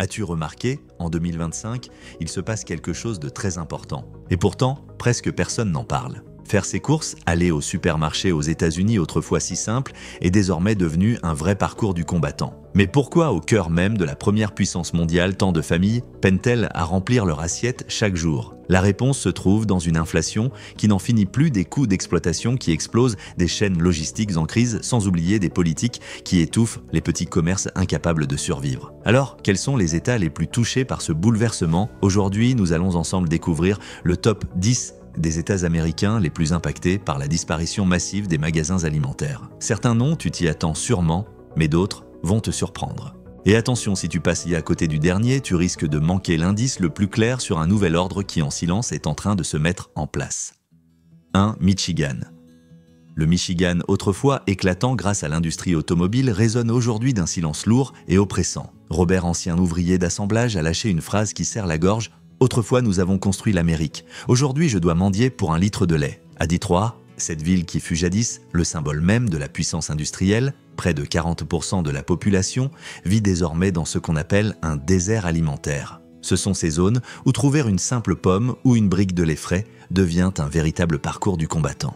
As-tu remarqué, en 2025, il se passe quelque chose de très important. Et pourtant, presque personne n'en parle. Faire ses courses, aller au supermarché aux États-Unis, autrefois si simple, est désormais devenu un vrai parcours du combattant. Mais pourquoi, au cœur même de la première puissance mondiale, tant de familles peinent-elles à remplir leur assiette chaque jour? La réponse se trouve dans une inflation qui n'en finit plus, des coûts d'exploitation qui explosent, des chaînes logistiques en crise, sans oublier des politiques qui étouffent les petits commerces incapables de survivre. Alors, quels sont les États les plus touchés par ce bouleversement? Aujourd'hui, nous allons ensemble découvrir le top 10 des États américains les plus impactés par la disparition massive des magasins alimentaires. Certains noms, tu t'y attends sûrement, mais d'autres vont te surprendre. Et attention, si tu passes à côté du dernier, tu risques de manquer l'indice le plus clair sur un nouvel ordre qui en silence est en train de se mettre en place. 1. Michigan. Le Michigan, autrefois éclatant grâce à l'industrie automobile, résonne aujourd'hui d'un silence lourd et oppressant. Robert, ancien ouvrier d'assemblage, a lâché une phrase qui serre la gorge. Autrefois, nous avons construit l'Amérique. Aujourd'hui, je dois mendier pour un litre de lait. À Détroit, cette ville qui fut jadis le symbole même de la puissance industrielle, près de 40% de la population, vit désormais dans ce qu'on appelle un désert alimentaire. Ce sont ces zones où trouver une simple pomme ou une brique de lait frais devient un véritable parcours du combattant.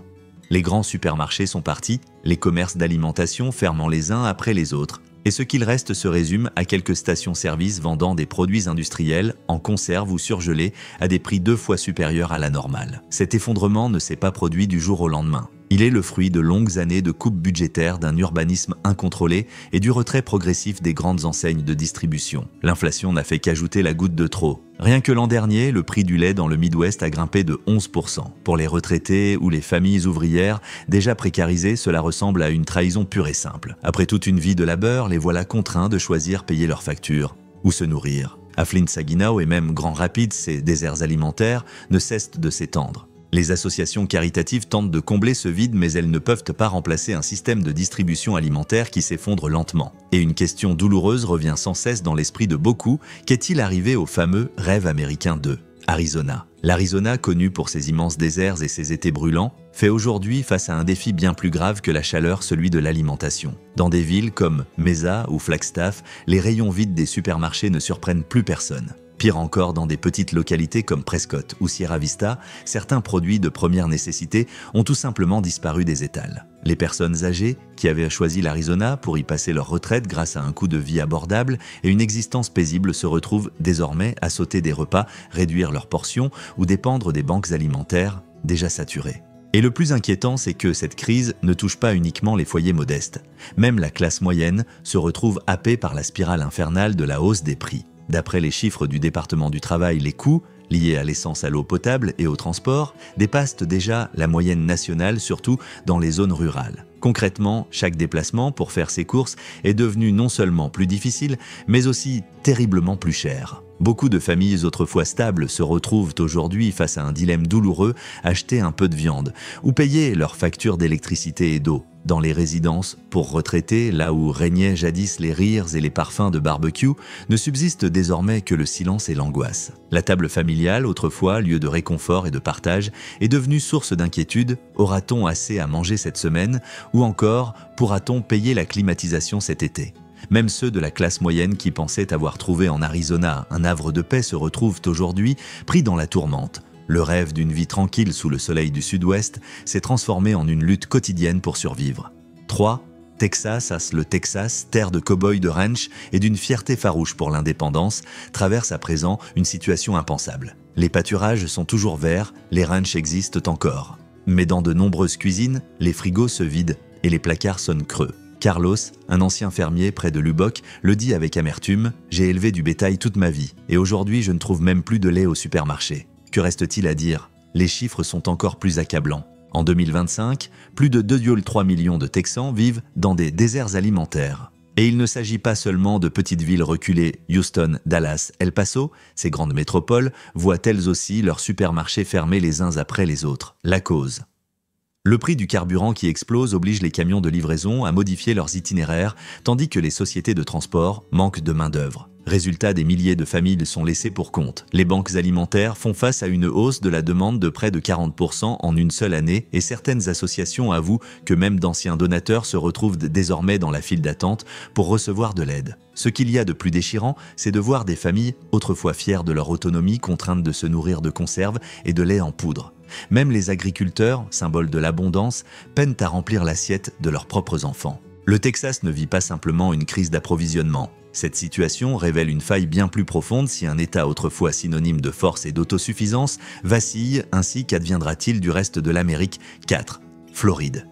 Les grands supermarchés sont partis, les commerces d'alimentation fermant les uns après les autres, et ce qu'il reste se résume à quelques stations-service vendant des produits industriels en conserve ou surgelés à des prix 2 fois supérieurs à la normale. Cet effondrement ne s'est pas produit du jour au lendemain. Il est le fruit de longues années de coupes budgétaires, d'un urbanisme incontrôlé et du retrait progressif des grandes enseignes de distribution. L'inflation n'a fait qu'ajouter la goutte de trop. Rien que l'an dernier, le prix du lait dans le Midwest a grimpé de 11%. Pour les retraités ou les familles ouvrières, déjà précarisées, cela ressemble à une trahison pure et simple. Après toute une vie de labeur, les voilà contraints de choisir payer leurs factures ou se nourrir. À Flint-Saginaw et même Grand Rapids, ces déserts alimentaires ne cessent de s'étendre. Les associations caritatives tentent de combler ce vide, mais elles ne peuvent pas remplacer un système de distribution alimentaire qui s'effondre lentement. Et une question douloureuse revient sans cesse dans l'esprit de beaucoup, qu'est-il arrivé au fameux rêve américain de Arizona? L'Arizona, connu pour ses immenses déserts et ses étés brûlants, fait aujourd'hui face à un défi bien plus grave que la chaleur, celui de l'alimentation. Dans des villes comme Mesa ou Flagstaff, les rayons vides des supermarchés ne surprennent plus personne. Pire encore, dans des petites localités comme Prescott ou Sierra Vista, certains produits de première nécessité ont tout simplement disparu des étals. Les personnes âgées, qui avaient choisi l'Arizona pour y passer leur retraite grâce à un coût de vie abordable et une existence paisible, se retrouvent désormais à sauter des repas, réduire leurs portions ou dépendre des banques alimentaires déjà saturées. Et le plus inquiétant, c'est que cette crise ne touche pas uniquement les foyers modestes. Même la classe moyenne se retrouve happée par la spirale infernale de la hausse des prix. D'après les chiffres du département du travail, les coûts, liés à l'essence, à l'eau potable et au transport, dépassent déjà la moyenne nationale, surtout dans les zones rurales. Concrètement, chaque déplacement pour faire ses courses est devenu non seulement plus difficile, mais aussi terriblement plus cher. Beaucoup de familles autrefois stables se retrouvent aujourd'hui face à un dilemme douloureux, acheter un peu de viande ou payer leurs factures d'électricité et d'eau. Dans les résidences pour retraités, là où régnaient jadis les rires et les parfums de barbecue, ne subsiste désormais que le silence et l'angoisse. La table familiale, autrefois lieu de réconfort et de partage, est devenue source d'inquiétude. Aura-t-on assez à manger cette semaine? Ou encore, pourra-t-on payer la climatisation cet été? Même ceux de la classe moyenne qui pensaient avoir trouvé en Arizona un havre de paix se retrouvent aujourd'hui pris dans la tourmente. Le rêve d'une vie tranquille sous le soleil du sud-ouest s'est transformé en une lutte quotidienne pour survivre. 3. Texas, le Texas, terre de cow-boys de ranch et d'une fierté farouche pour l'indépendance, traverse à présent une situation impensable. Les pâturages sont toujours verts, les ranchs existent encore. Mais dans de nombreuses cuisines, les frigos se vident et les placards sonnent creux. Carlos, un ancien fermier près de Lubbock, le dit avec amertume « J'ai élevé du bétail toute ma vie et aujourd'hui je ne trouve même plus de lait au supermarché. » Que reste-t-il à dire? Les chiffres sont encore plus accablants. En 2025, plus de 2,3 millions de Texans vivent dans des déserts alimentaires. Et il ne s'agit pas seulement de petites villes reculées, Houston, Dallas, El Paso, ces grandes métropoles voient elles aussi leurs supermarchés fermés les uns après les autres. La cause? Le prix du carburant qui explose oblige les camions de livraison à modifier leurs itinéraires, tandis que les sociétés de transport manquent de main-d'œuvre. Résultat, des milliers de familles sont laissées pour compte. Les banques alimentaires font face à une hausse de la demande de près de 40% en une seule année et certaines associations avouent que même d'anciens donateurs se retrouvent désormais dans la file d'attente pour recevoir de l'aide. Ce qu'il y a de plus déchirant, c'est de voir des familles, autrefois fières de leur autonomie, contraintes de se nourrir de conserves et de lait en poudre. Même les agriculteurs, symboles de l'abondance, peinent à remplir l'assiette de leurs propres enfants. Le Texas ne vit pas simplement une crise d'approvisionnement. Cette situation révèle une faille bien plus profonde si un État autrefois synonyme de force et d'autosuffisance vacille. Ainsi, qu'adviendra-t-il du reste de l'Amérique? 4. Floride.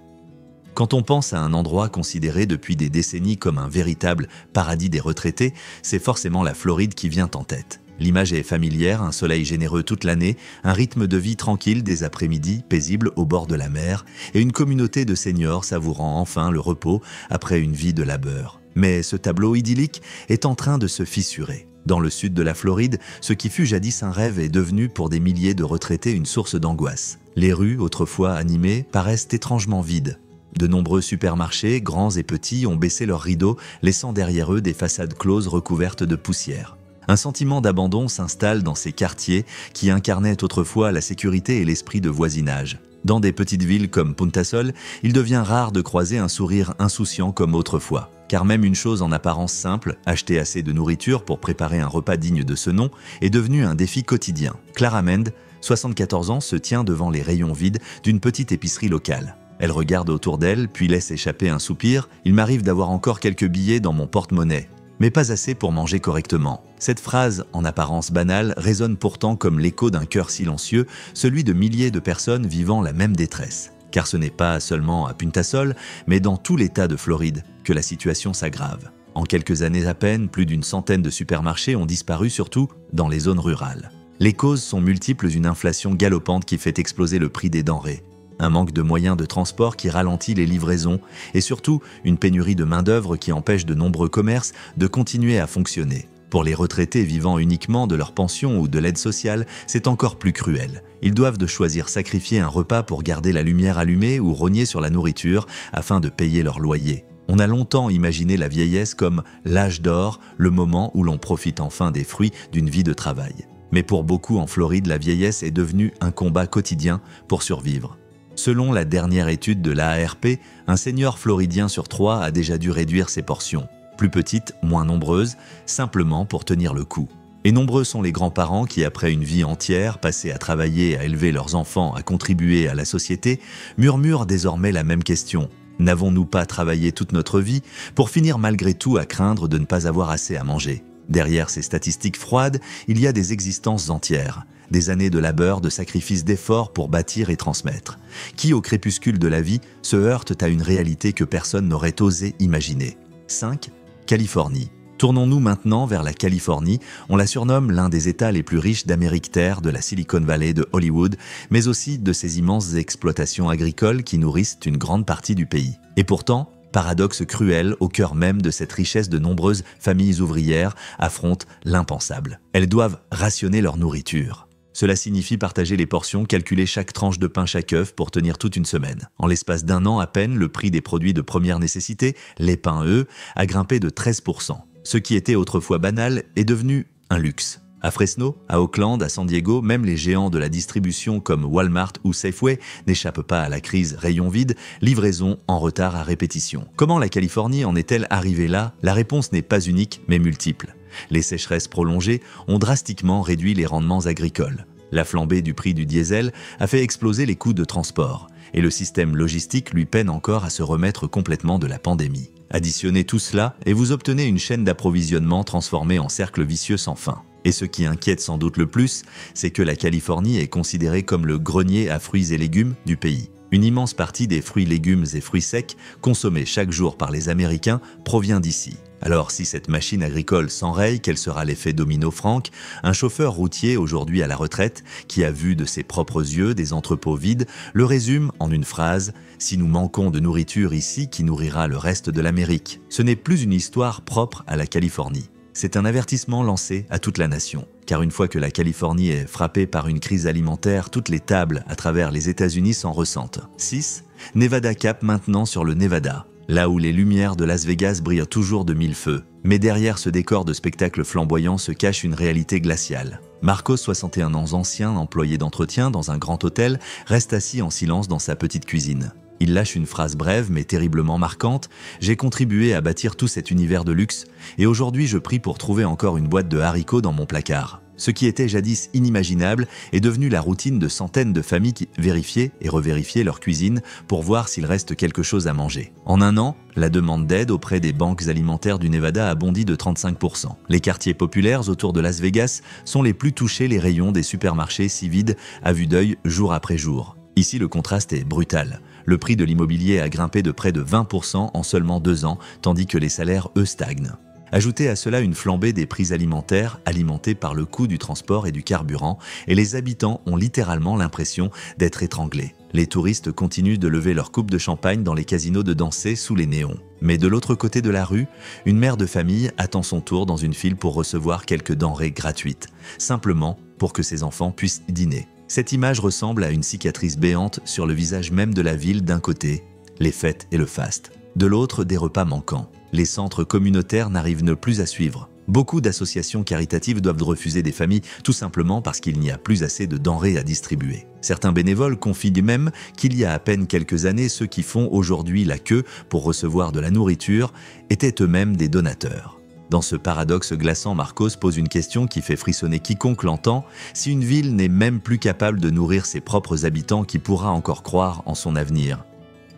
Quand on pense à un endroit considéré depuis des décennies comme un véritable paradis des retraités, c'est forcément la Floride qui vient en tête. L'image est familière, un soleil généreux toute l'année, un rythme de vie tranquille des après-midi paisibles au bord de la mer et une communauté de seniors savourant enfin le repos après une vie de labeur. Mais ce tableau idyllique est en train de se fissurer. Dans le sud de la Floride, ce qui fut jadis un rêve est devenu pour des milliers de retraités une source d'angoisse. Les rues, autrefois animées, paraissent étrangement vides. De nombreux supermarchés, grands et petits, ont baissé leurs rideaux, laissant derrière eux des façades closes recouvertes de poussière. Un sentiment d'abandon s'installe dans ces quartiers qui incarnaient autrefois la sécurité et l'esprit de voisinage. Dans des petites villes comme Punta Sol, il devient rare de croiser un sourire insouciant comme autrefois. Car même une chose en apparence simple, acheter assez de nourriture pour préparer un repas digne de ce nom, est devenue un défi quotidien. Clara Mend, 74 ans, se tient devant les rayons vides d'une petite épicerie locale. Elle regarde autour d'elle, puis laisse échapper un soupir. « Il m'arrive d'avoir encore quelques billets dans mon porte-monnaie. » Mais pas assez pour manger correctement. Cette phrase, en apparence banale, résonne pourtant comme l'écho d'un cœur silencieux, celui de milliers de personnes vivant la même détresse. Car ce n'est pas seulement à Punta Sol, mais dans tout l'État de Floride, que la situation s'aggrave. En quelques années à peine, plus d'une centaine de supermarchés ont disparu, surtout dans les zones rurales. Les causes sont multiples d'une inflation galopante qui fait exploser le prix des denrées. Un manque de moyens de transport qui ralentit les livraisons et surtout une pénurie de main-d'œuvre qui empêche de nombreux commerces de continuer à fonctionner. Pour les retraités vivant uniquement de leur pension ou de l'aide sociale, c'est encore plus cruel. Ils doivent de choisir sacrifier un repas pour garder la lumière allumée ou rogner sur la nourriture afin de payer leur loyer. On a longtemps imaginé la vieillesse comme l'âge d'or, le moment où l'on profite enfin des fruits d'une vie de travail. Mais pour beaucoup en Floride, la vieillesse est devenue un combat quotidien pour survivre. Selon la dernière étude de l'AARP, un senior floridien sur 3 a déjà dû réduire ses portions. Plus petites, moins nombreuses, simplement pour tenir le coup. Et nombreux sont les grands-parents qui, après une vie entière passée à travailler, à élever leurs enfants, à contribuer à la société, murmurent désormais la même question. N'avons-nous pas travaillé toute notre vie pour finir malgré tout à craindre de ne pas avoir assez à manger? Derrière ces statistiques froides, il y a des existences entières. Des années de labeur, de sacrifices, d'efforts pour bâtir et transmettre, qui, au crépuscule de la vie, se heurtent à une réalité que personne n'aurait osé imaginer. 5. Californie. Tournons-nous maintenant vers la Californie. On la surnomme l'un des États les plus riches d'Amérique terre, de la Silicon Valley, de Hollywood, mais aussi de ses immenses exploitations agricoles qui nourrissent une grande partie du pays. Et pourtant, paradoxe cruel, au cœur même de cette richesse, de nombreuses familles ouvrières affrontent l'impensable. Elles doivent rationner leur nourriture. Cela signifie partager les portions, calculer chaque tranche de pain, chaque œuf pour tenir toute une semaine. En l'espace d'un an à peine, le prix des produits de première nécessité, les pains eux, a grimpé de 13%. Ce qui était autrefois banal est devenu un luxe. À Fresno, à Oakland, à San Diego, même les géants de la distribution comme Walmart ou Safeway n'échappent pas à la crise rayon vide, livraison en retard à répétition. Comment la Californie en est-elle arrivée là? La réponse n'est pas unique, mais multiple. Les sécheresses prolongées ont drastiquement réduit les rendements agricoles. La flambée du prix du diesel a fait exploser les coûts de transport, et le système logistique lui peine encore à se remettre complètement de la pandémie. Additionnez tout cela et vous obtenez une chaîne d'approvisionnement transformée en cercle vicieux sans fin. Et ce qui inquiète sans doute le plus, c'est que la Californie est considérée comme le grenier à fruits et légumes du pays. Une immense partie des fruits, légumes et fruits secs consommés chaque jour par les Américains provient d'ici. Alors si cette machine agricole s'enraye, quel sera l'effet domino Frank? Un chauffeur routier aujourd'hui à la retraite, qui a vu de ses propres yeux des entrepôts vides, le résume en une phrase: « Si nous manquons de nourriture ici, qui nourrira le reste de l'Amérique ?» Ce n'est plus une histoire propre à la Californie. C'est un avertissement lancé à toute la nation. Car une fois que la Californie est frappée par une crise alimentaire, toutes les tables à travers les États-Unis s'en ressentent. 6. Nevada Cap maintenant sur le Nevada. là où les lumières de Las Vegas brillent toujours de mille feux. Mais derrière ce décor de spectacle flamboyant se cache une réalité glaciale. Marcos, 61 ans ancien, employé d'entretien dans un grand hôtel, reste assis en silence dans sa petite cuisine. Il lâche une phrase brève mais terriblement marquante. « J'ai contribué à bâtir tout cet univers de luxe et aujourd'hui je prie pour trouver encore une boîte de haricots dans mon placard. » Ce qui était jadis inimaginable est devenu la routine de centaines de familles qui vérifiaient et revérifiaient leur cuisine pour voir s'il reste quelque chose à manger. En un an, la demande d'aide auprès des banques alimentaires du Nevada a bondi de 35%. Les quartiers populaires autour de Las Vegas sont les plus touchés, les rayons des supermarchés si vides à vue d'œil jour après jour. Ici, le contraste est brutal. Le prix de l'immobilier a grimpé de près de 20% en seulement 2 ans, tandis que les salaires, eux, stagnent. Ajoutez à cela une flambée des prix alimentaires alimentés par le coût du transport et du carburant, et les habitants ont littéralement l'impression d'être étranglés. Les touristes continuent de lever leur coupe de champagne dans les casinos, de danser sous les néons. Mais de l'autre côté de la rue, une mère de famille attend son tour dans une file pour recevoir quelques denrées gratuites, simplement pour que ses enfants puissent dîner. Cette image ressemble à une cicatrice béante sur le visage même de la ville. D'un côté, les fêtes et le faste. De l'autre, des repas manquants. Les centres communautaires n'arrivent plus à suivre. Beaucoup d'associations caritatives doivent refuser des familles tout simplement parce qu'il n'y a plus assez de denrées à distribuer. Certains bénévoles confient même qu'il y a à peine quelques années, ceux qui font aujourd'hui la queue pour recevoir de la nourriture étaient eux-mêmes des donateurs. Dans ce paradoxe glaçant, Marcos pose une question qui fait frissonner quiconque l'entend. Si une ville n'est même plus capable de nourrir ses propres habitants, qui pourra encore croire en son avenir?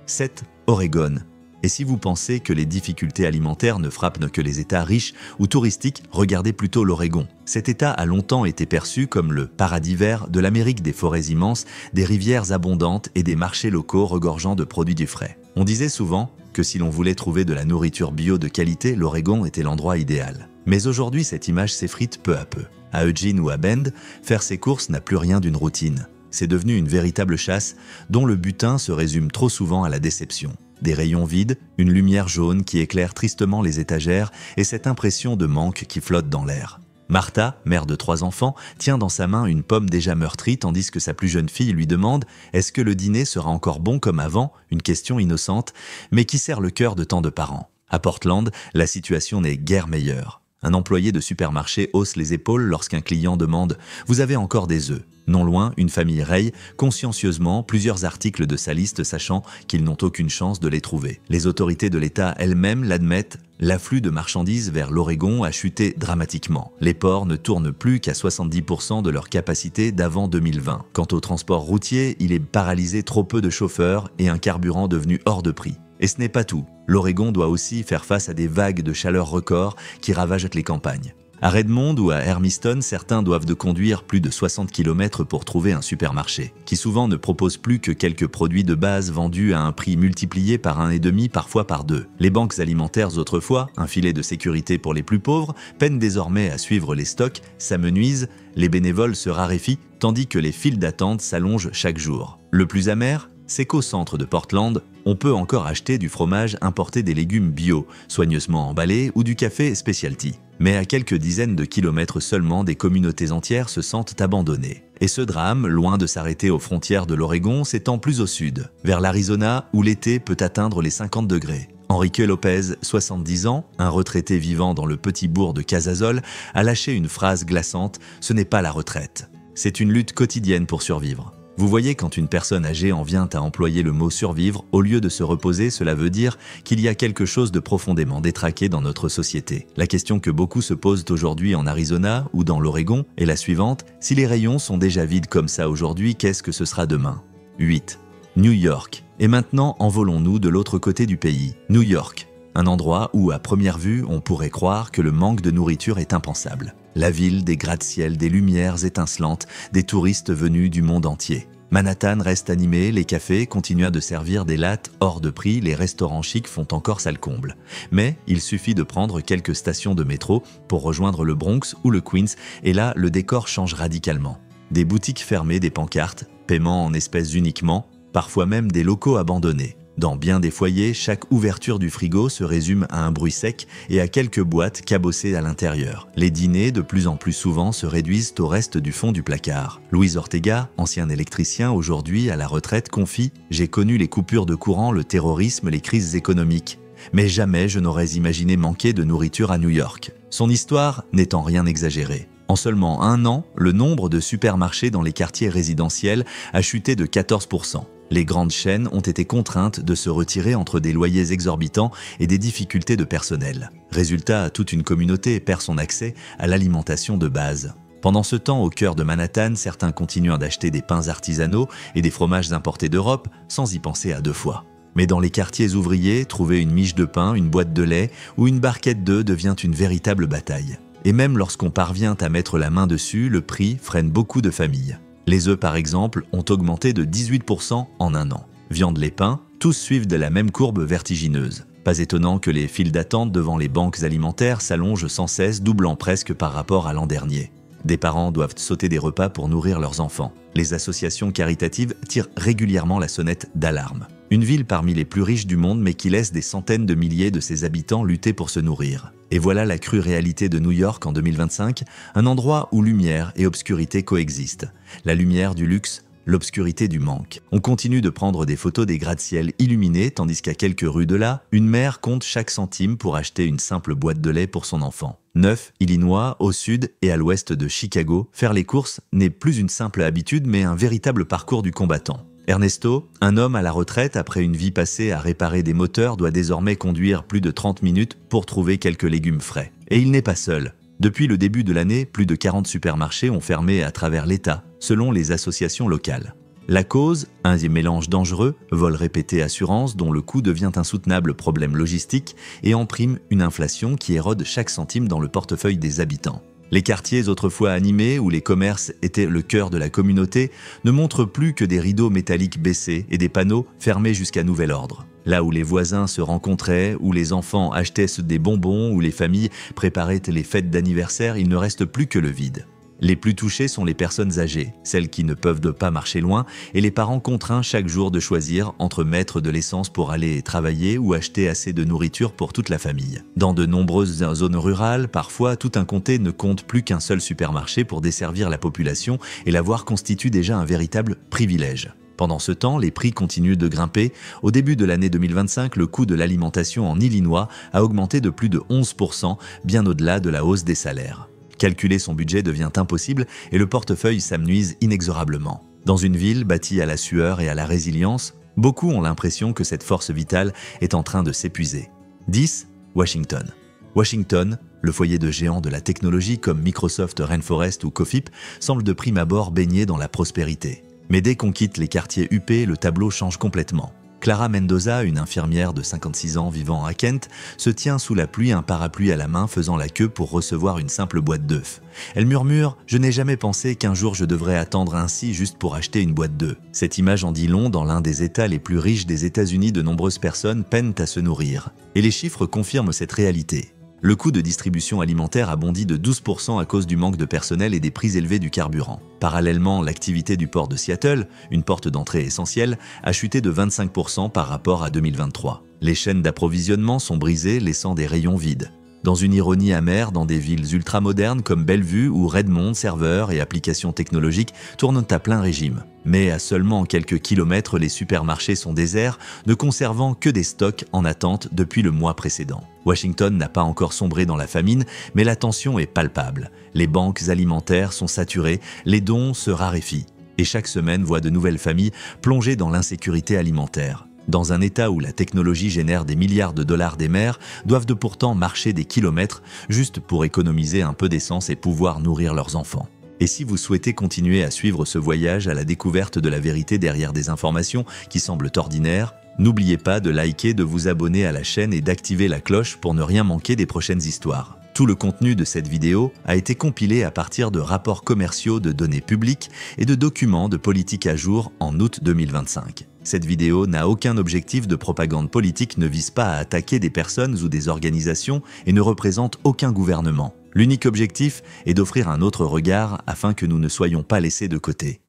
7. Oregon. Et si vous pensez que les difficultés alimentaires ne frappent que les États riches ou touristiques, regardez plutôt l'Oregon. Cet État a longtemps été perçu comme le paradis vert de l'Amérique, des forêts immenses, des rivières abondantes et des marchés locaux regorgeant de produits du frais. On disait souvent que si l'on voulait trouver de la nourriture bio de qualité, l'Oregon était l'endroit idéal. Mais aujourd'hui, cette image s'effrite peu à peu. À Eugene ou à Bend, faire ses courses n'a plus rien d'une routine. C'est devenu une véritable chasse dont le butin se résume trop souvent à la déception. Des rayons vides, une lumière jaune qui éclaire tristement les étagères et cette impression de manque qui flotte dans l'air. Martha, mère de 3 enfants, tient dans sa main une pomme déjà meurtrie tandis que sa plus jeune fille lui demande « Est-ce que le dîner sera encore bon comme avant ?» Une question innocente, mais qui serre le cœur de tant de parents. À Portland, la situation n'est guère meilleure. Un employé de supermarché hausse les épaules lorsqu'un client demande « Vous avez encore des œufs ?» Non loin, une famille raye consciencieusement plusieurs articles de sa liste, sachant qu'ils n'ont aucune chance de les trouver. Les autorités de l'État elles-mêmes l'admettent, l'afflux de marchandises vers l'Oregon a chuté dramatiquement. Les ports ne tournent plus qu'à 70% de leur capacité d'avant 2020. Quant au transport routier, il est paralysé, trop peu de chauffeurs et un carburant devenu hors de prix. Et ce n'est pas tout. L'Oregon doit aussi faire face à des vagues de chaleur records qui ravagent les campagnes. À Redmond ou à Hermiston, certains doivent de conduire plus de 60 km pour trouver un supermarché, qui souvent ne propose plus que quelques produits de base vendus à un prix multiplié par 1,5, parfois par 2. Les banques alimentaires autrefois, un filet de sécurité pour les plus pauvres, peinent désormais à suivre les stocks, s'amenuisent, les bénévoles se raréfient, tandis que les files d'attente s'allongent chaque jour. Le plus amer, c'est qu'au centre de Portland, on peut encore acheter du fromage importé, des légumes bio, soigneusement emballés, ou du café specialty. Mais à quelques dizaines de kilomètres seulement, des communautés entières se sentent abandonnées. Et ce drame, loin de s'arrêter aux frontières de l'Oregon, s'étend plus au sud, vers l'Arizona, où l'été peut atteindre les 50 degrés. Enrique Lopez, 70 ans, un retraité vivant dans le petit bourg de Casazol, a lâché une phrase glaçante « Ce n'est pas la retraite. C'est une lutte quotidienne pour survivre ». Vous voyez, quand une personne âgée en vient à employer le mot « survivre », au lieu de se reposer, cela veut dire qu'il y a quelque chose de profondément détraqué dans notre société. La question que beaucoup se posent aujourd'hui en Arizona ou dans l'Oregon est la suivante: si les rayons sont déjà vides comme ça aujourd'hui, qu'est-ce que ce sera demain? 8. New York. Et maintenant, envolons-nous de l'autre côté du pays. New York. Un endroit où, à première vue, on pourrait croire que le manque de nourriture est impensable. La ville des gratte-ciel, des lumières étincelantes, des touristes venus du monde entier. Manhattan reste animé, les cafés continuent de servir des lattes hors de prix, les restaurants chics font encore salle comble. Mais il suffit de prendre quelques stations de métro pour rejoindre le Bronx ou le Queens, et là, le décor change radicalement. Des boutiques fermées, des pancartes, paiement en espèces uniquement, parfois même des locaux abandonnés. Dans bien des foyers, chaque ouverture du frigo se résume à un bruit sec et à quelques boîtes cabossées à l'intérieur. Les dîners, de plus en plus souvent, se réduisent au reste du fond du placard. Luis Ortega, ancien électricien, aujourd'hui à la retraite, confie « J'ai connu les coupures de courant, le terrorisme, les crises économiques. Mais jamais je n'aurais imaginé manquer de nourriture à New York. » Son histoire n'est en rien exagérée. En seulement un an, le nombre de supermarchés dans les quartiers résidentiels a chuté de 14%. Les grandes chaînes ont été contraintes de se retirer entre des loyers exorbitants et des difficultés de personnel. Résultat, toute une communauté perd son accès à l'alimentation de base. Pendant ce temps, au cœur de Manhattan, certains continuent d'acheter des pains artisanaux et des fromages importés d'Europe sans y penser à deux fois. Mais dans les quartiers ouvriers, trouver une miche de pain, une boîte de lait ou une barquette d'œufs devient une véritable bataille. Et même lorsqu'on parvient à mettre la main dessus, le prix freine beaucoup de familles. Les œufs, par exemple, ont augmenté de 18% en un an. Viande, les pains, tous suivent de la même courbe vertigineuse. Pas étonnant que les files d'attente devant les banques alimentaires s'allongent sans cesse, doublant presque par rapport à l'an dernier. Des parents doivent sauter des repas pour nourrir leurs enfants. Les associations caritatives tirent régulièrement la sonnette d'alarme. Une ville parmi les plus riches du monde mais qui laisse des centaines de milliers de ses habitants lutter pour se nourrir. Et voilà la crue réalité de New York en 2025, un endroit où lumière et obscurité coexistent. La lumière du luxe, l'obscurité du manque. On continue de prendre des photos des gratte-ciel illuminés tandis qu'à quelques rues de là, une mère compte chaque centime pour acheter une simple boîte de lait pour son enfant. 9, Illinois, au sud et à l'ouest de Chicago, faire les courses n'est plus une simple habitude mais un véritable parcours du combattant. Ernesto, un homme à la retraite après une vie passée à réparer des moteurs, doit désormais conduire plus de 30 minutes pour trouver quelques légumes frais. Et il n'est pas seul. Depuis le début de l'année, plus de 40 supermarchés ont fermé à travers l'État, selon les associations locales. La cause, un mélange dangereux, vols répétés, assurances dont le coût devient un soutenable problème logistique et en prime une inflation qui érode chaque centime dans le portefeuille des habitants. Les quartiers autrefois animés, où les commerces étaient le cœur de la communauté, ne montrent plus que des rideaux métalliques baissés et des panneaux fermés jusqu'à nouvel ordre. Là où les voisins se rencontraient, où les enfants achetaient des bonbons, où les familles préparaient les fêtes d'anniversaire, il ne reste plus que le vide. Les plus touchées sont les personnes âgées, celles qui ne peuvent pas marcher loin, et les parents contraints chaque jour de choisir entre mettre de l'essence pour aller travailler ou acheter assez de nourriture pour toute la famille. Dans de nombreuses zones rurales, parfois tout un comté ne compte plus qu'un seul supermarché pour desservir la population et l'avoir constitue déjà un véritable privilège. Pendant ce temps, les prix continuent de grimper. Au début de l'année 2025, le coût de l'alimentation en Illinois a augmenté de plus de 11%, bien au-delà de la hausse des salaires. Calculer son budget devient impossible et le portefeuille s'amenuise inexorablement. Dans une ville bâtie à la sueur et à la résilience, beaucoup ont l'impression que cette force vitale est en train de s'épuiser. 10. Washington. Washington, le foyer de géants de la technologie comme Microsoft, Rainforest ou Cofip, semble de prime abord baigné dans la prospérité. Mais dès qu'on quitte les quartiers huppés, le tableau change complètement. Clara Mendoza, une infirmière de 56 ans vivant à Kent, se tient sous la pluie, un parapluie à la main, faisant la queue pour recevoir une simple boîte d'œufs. Elle murmure « Je n'ai jamais pensé qu'un jour je devrais attendre ainsi juste pour acheter une boîte d'œufs ». Cette image en dit long. Dans l'un des États les plus riches des États-Unis, de nombreuses personnes peinent à se nourrir. Et les chiffres confirment cette réalité. Le coût de distribution alimentaire a bondi de 12% à cause du manque de personnel et des prix élevés du carburant. Parallèlement, l'activité du port de Seattle, une porte d'entrée essentielle, a chuté de 25% par rapport à 2023. Les chaînes d'approvisionnement sont brisées, laissant des rayons vides. Dans une ironie amère, dans des villes ultramodernes comme Bellevue où Redmond, serveurs et applications technologiques tournent à plein régime. Mais à seulement quelques kilomètres, les supermarchés sont déserts, ne conservant que des stocks en attente depuis le mois précédent. Washington n'a pas encore sombré dans la famine, mais la tension est palpable. Les banques alimentaires sont saturées, les dons se raréfient. Et chaque semaine voit de nouvelles familles plonger dans l'insécurité alimentaire. Dans un État où la technologie génère des milliards de dollars, des mères doivent pourtant marcher des kilomètres juste pour économiser un peu d'essence et pouvoir nourrir leurs enfants. Et si vous souhaitez continuer à suivre ce voyage à la découverte de la vérité derrière des informations qui semblent ordinaires, n'oubliez pas de liker, de vous abonner à la chaîne et d'activer la cloche pour ne rien manquer des prochaines histoires. Tout le contenu de cette vidéo a été compilé à partir de rapports commerciaux, de données publiques et de documents de politique à jour en août 2025. Cette vidéo n'a aucun objectif de propagande politique, ne vise pas à attaquer des personnes ou des organisations et ne représente aucun gouvernement. L'unique objectif est d'offrir un autre regard afin que nous ne soyons pas laissés de côté.